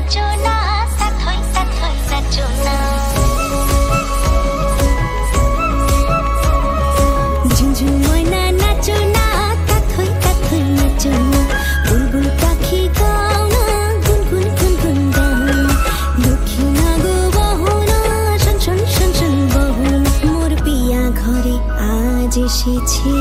নাচো না সাথই সাথই নাচো না ঝুনঝুন ময়না নাচো না কাথই কাথই নাচো না বুলবুল পাখি গাও না গুনগুন গুনগুন গাও না দক্ষিণা গো বহো না শন শন শন শন বহো না মোর পিয়া ঘরে আজ এসেছে